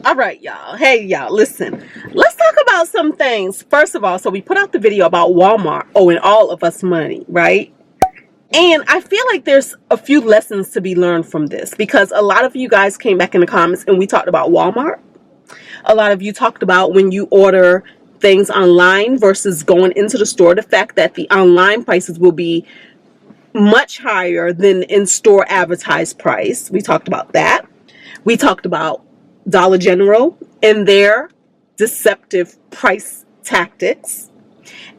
All right, y'all. Hey, y'all, listen. Let's talk about some things. First of all, so we put out the video about Walmart owing all of us money, right? And I feel like there's a few lessons to be learned from this, because a lot of you guys came back in the comments and we talked about Walmart. A lot of you talked about when you order things online versus going into the store, the fact that the online prices will be much higher than in-store advertised price. We talked about that. We talked about Dollar General and their deceptive price tactics.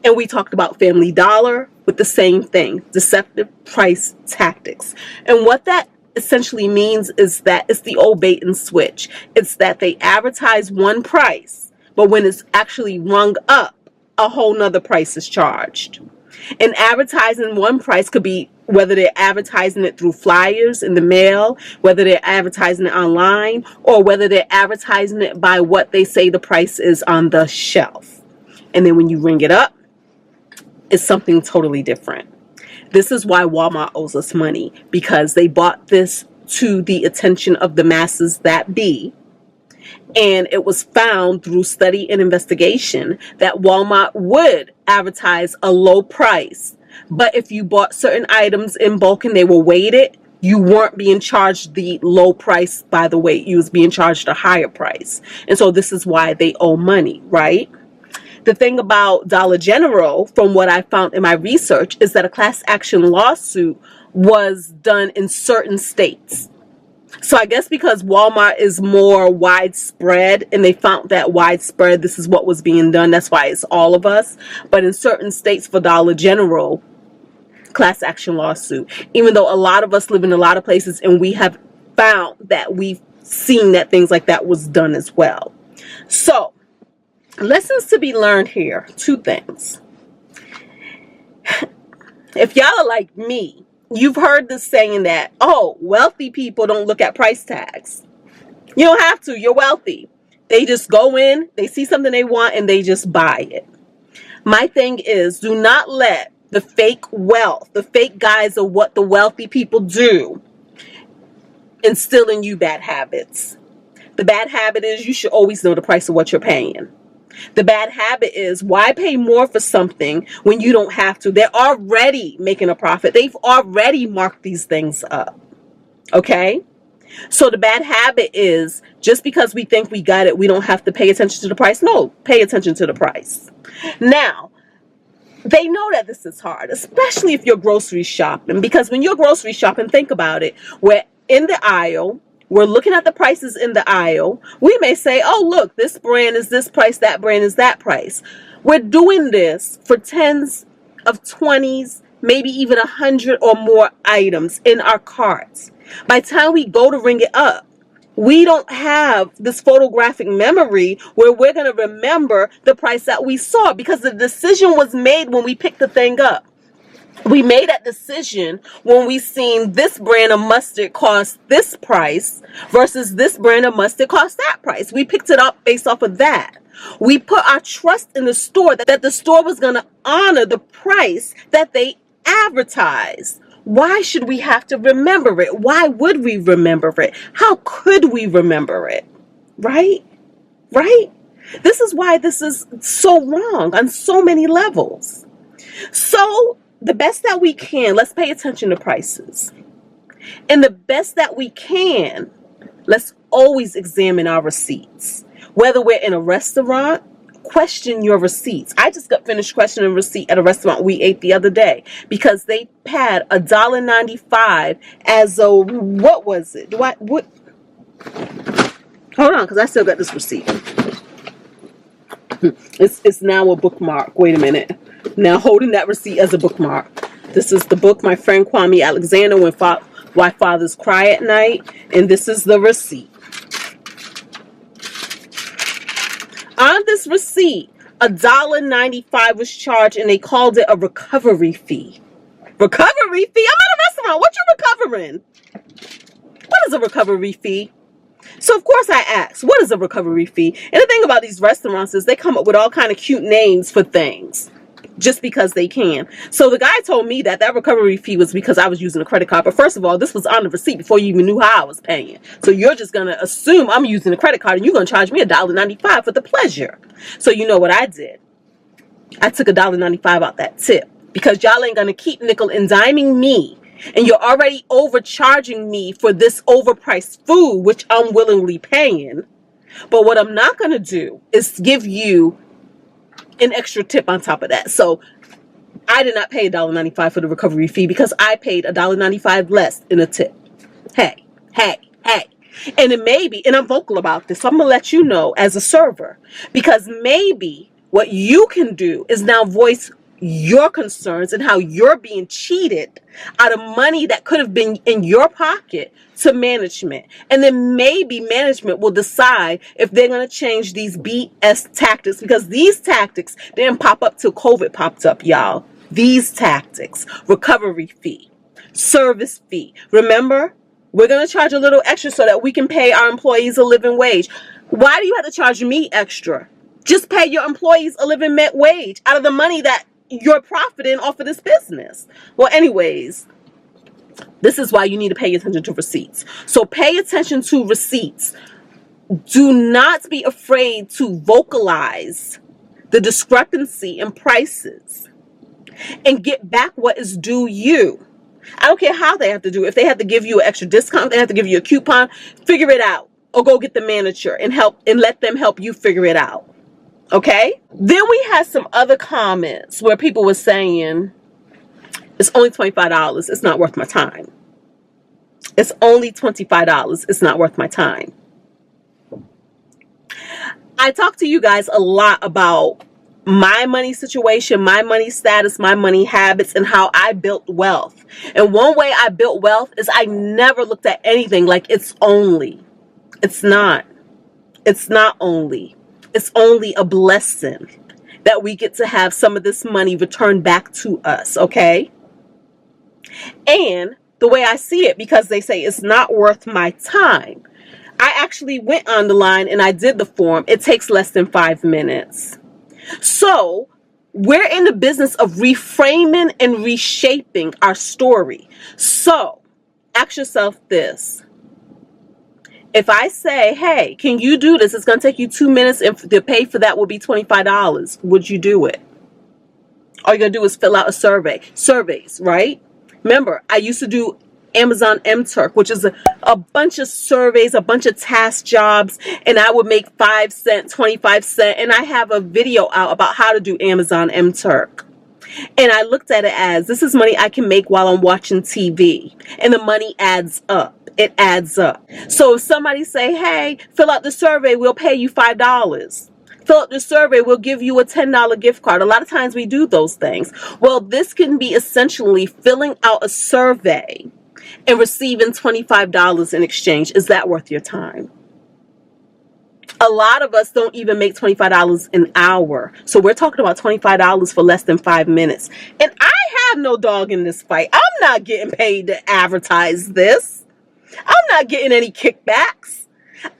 And we talked about Family Dollar with the same thing, deceptive price tactics. And what that essentially means is that it's the old bait and switch. It's that they advertise one price, but when it's actually rung up, a whole nother price is charged. And advertising one price could be whether they're advertising it through flyers in the mail, whether they're advertising it online, or whether they're advertising it by what they say the price is on the shelf. And then when you ring it up, it's something totally different. This is why Walmart owes us money, because they brought this to the attention of the masses that be. And it was found through study and investigation that Walmart would advertise a low price. But if you bought certain items in bulk and they were weighted, you weren't being charged the low price by the weight. You was being charged a higher price. And so this is why they owe money, right? The thing about Dollar General, from what I found in my research, is that a class action lawsuit was done in certain states. So I guess because Walmart is more widespread and they found that widespread, this is what was being done. That's why it's all of us. But in certain states for Dollar General, class action lawsuit. Even though a lot of us live in a lot of places and we have found that we've seen that things like that was done as well. So lessons to be learned here. Two things. If y'all are like me, you've heard this saying that, oh, wealthy people don't look at price tags. You don't have to. You're wealthy. They just go in, they see something they want, and they just buy it. My thing is, do not let the fake wealth, the fake guise of what the wealthy people do, instill in you bad habits. The bad habit is you should always know the price of what you're paying. The bad habit is, why pay more for something when you don't have to? They're already making a profit. They've already marked these things up. Okay? So the bad habit is, just because we think we got it, we don't have to pay attention to the price. No, pay attention to the price. Now, they know that this is hard, especially if you're grocery shopping, because when you're grocery shopping, think about it. We're in the aisle. We're looking at the prices in the aisle. We may say, oh, look, this brand is this price, that brand is that price. We're doing this for tens of 20s, maybe even 100 or more items in our carts. By the time we go to ring it up, we don't have this photographic memory where we're going to remember the price that we saw, because the decision was made when we picked the thing up. We made that decision when we seen this brand of mustard cost this price versus this brand of mustard cost that price. We picked it up based off of that. We put our trust in the store that the store was going to honor the price that they advertised. Why should we have to remember it? Why would we remember it? How could we remember it? Right? Right? This is why this is so wrong on so many levels. So the best that we can, let's pay attention to prices. And the best that we can, let's always examine our receipts. Whether we're in a restaurant, question your receipts. I just got finished questioning a receipt at a restaurant we ate the other day, because they had $1.95 as a, what was it? What? Hold on, because I still got this receipt. It's now a bookmark. Wait a minute. Now holding that receipt as a bookmark. This is the book, my friend Kwame Alexander, Why Fathers Cry at Night. And this is the receipt. On this receipt, $1.95 was charged, and they called it a recovery fee. Recovery fee? I'm at a restaurant. What you recovering? What is a recovery fee? So, of course, I asked, what is a recovery fee? And the thing about these restaurants is they come up with all kind of cute names for things. just because they can. So the guy told me that recovery fee was because I was using a credit card. But first of all, this was on the receipt before you even knew how I was paying. So you're just going to assume I'm using a credit card and you're going to charge me $1.95 for the pleasure. So you know what I did? I took $1.95 out that tip, because y'all ain't going to keep nickel and diming me. And you're already overcharging me for this overpriced food, which I'm willingly paying. But what I'm not going to do is give you an extra tip on top of that. So I did not pay $1.95 for the recovery fee, because I paid $1.95 less in a tip. Hey. And it may be, and I'm vocal about this, so I'm going to let you know as a server, because maybe what you can do is now voice your concerns and how you're being cheated out of money that could have been in your pocket to management. And then maybe management will decide if they're going to change these BS tactics, because these tactics didn't pop up till COVID popped up, y'all. These tactics, recovery fee, service fee. Remember, we're going to charge a little extra so that we can pay our employees a living wage. Why do you have to charge me extra? Just pay your employees a living wage out of the money that you're profiting off of this business. Well, anyways, this is why you need to pay attention to receipts. So pay attention to receipts. Do not be afraid to vocalize the discrepancy in prices and get back what is due you. I don't care how they have to do it. If they have to give you an extra discount, they have to give you a coupon, figure it out. Or go get the manager and let them help you figure it out. Okay? Then we had some other comments where people were saying, it's only $25. It's not worth my time. It's only $25. It's not worth my time. I talk to you guys a lot about my money situation, my money status, my money habits, and how I built wealth. And one way I built wealth is I never looked at anything like it's only. It's not. It's not only. It's only a blessing that we get to have some of this money returned back to us, okay? And the way I see it, because they say it's not worth my time, I actually went on the line and I did the form. It takes less than 5 minutes. So we're in the business of reframing and reshaping our story. So ask yourself this. If I say, hey, can you do this? It's going to take you 2 minutes and the pay for that will be $25. Would you do it? All you're going to do is fill out a survey. Surveys, right? Remember, I used to do Amazon MTurk, which is a bunch of surveys, a bunch of task jobs, and I would make 5 cents, 25 cents, and I have a video out about how to do Amazon MTurk. And I looked at it as, this is money I can make while I'm watching TV, and the money adds up. It adds up. So if somebody say, hey, fill out the survey, we'll pay you $5. Fill out the survey, we'll give you a $10 gift card. A lot of times we do those things. Well, this can be essentially filling out a survey and receiving $25 in exchange. Is that worth your time? A lot of us don't even make $25 an hour. So we're talking about $25 for less than 5 minutes. And I have no dog in this fight. I'm not getting paid to advertise this. I'm not getting any kickbacks.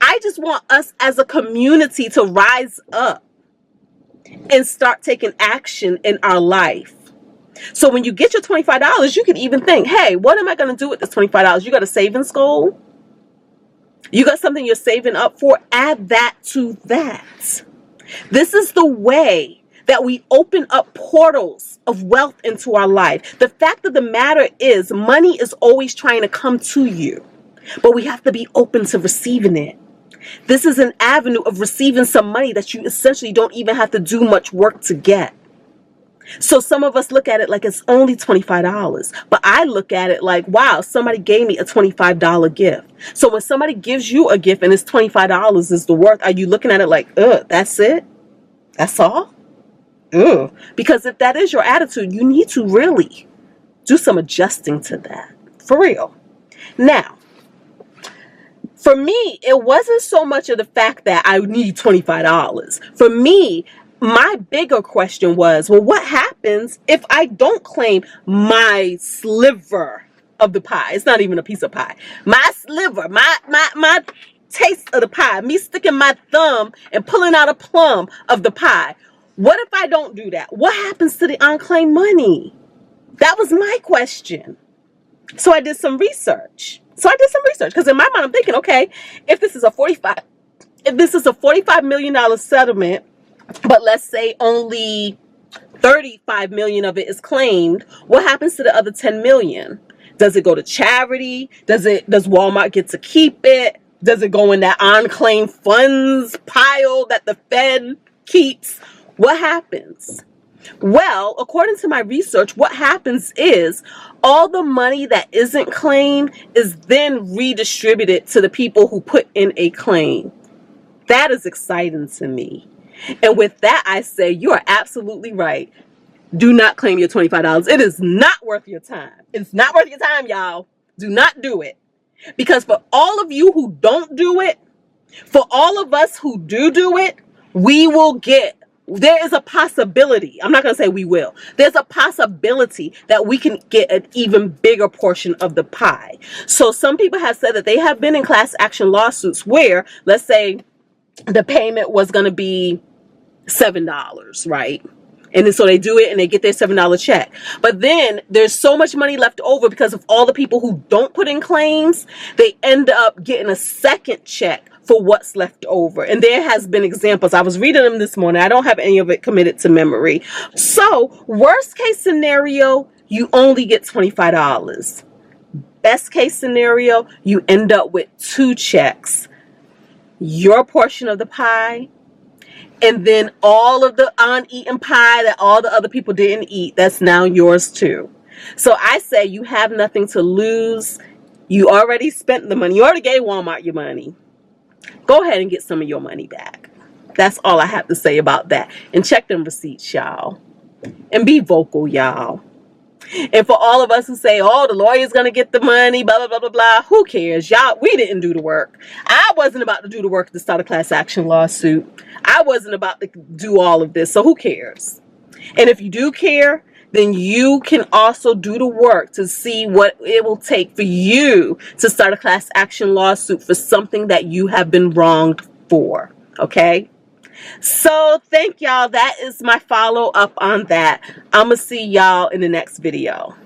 I just want us as a community to rise up and start taking action in our life. So when you get your $25, you can even think, hey, what am I going to do with this $25? You got a savings goal? You got something you're saving up for? Add that to that. This is the way that we open up portals of wealth into our life. The fact of the matter is, money is always trying to come to you, but we have to be open to receiving it. This is an avenue of receiving some money that you essentially don't even have to do much work to get. So some of us look at it like it's only $25, but I look at it like, wow, somebody gave me a $25 gift. So when somebody gives you a gift and it's $25 is the worth, are you looking at it like, that's it? That's all? Because if that is your attitude, you need to really do some adjusting to that. For real. Now, for me, it wasn't so much of the fact that I need $25. For me, my bigger question was, well, what happens if I don't claim my sliver of the pie? It's not even a piece of pie. My sliver, my taste of the pie, me sticking my thumb and pulling out a plum of the pie. What if I don't do that? What happens to the unclaimed money? That was my question. So I did some research. Because in my mind I'm thinking, okay, if this is a $45 million settlement, but let's say only 35 million of it is claimed, what happens to the other 10 million? Does it go to charity? Does Walmart get to keep it? Does it go in that unclaimed funds pile that the Fed keeps? What happens? Well, according to my research, what happens is all the money that isn't claimed is then redistributed to the people who put in a claim. That is exciting to me. And with that, I say you are absolutely right. Do not claim your $25. It is not worth your time. It's not worth your time, y'all. Do not do it. Because for all of you who don't do it, for all of us who do it, there is a possibility. I'm not going to say we will. There's a possibility that we can get an even bigger portion of the pie. So some people have said that they have been in class action lawsuits where, let's say, the payment was going to be $7, right? And then so they do it and they get their $7 check. But then there's so much money left over because of all the people who don't put in claims. They end up getting a second check for what's left over. And there has been examples. I was reading them this morning. I don't have any of it committed to memory. So worst case scenario, you only get $25. Best case scenario, you end up with 2 checks. Your portion of the pie, and then all of the uneaten pie that all the other people didn't eat, that's now yours too. So I say you have nothing to lose. You already spent the money. You already gave Walmart your money. Go ahead and get some of your money back. That's all I have to say about that. And check them receipts, y'all. And be vocal, y'all. And for all of us who say, oh, the lawyer's going to get the money, blah, blah, blah, blah, blah. Who cares? Y'all, we didn't do the work. I wasn't about to do the work to start a class action lawsuit. I wasn't about to do all of this. So who cares? And if you do care, then you can also do the work to see what it will take for you to start a class action lawsuit for something that you have been wronged for. Okay? So thank y'all. That is my follow up on that. I'm going to see y'all in the next video.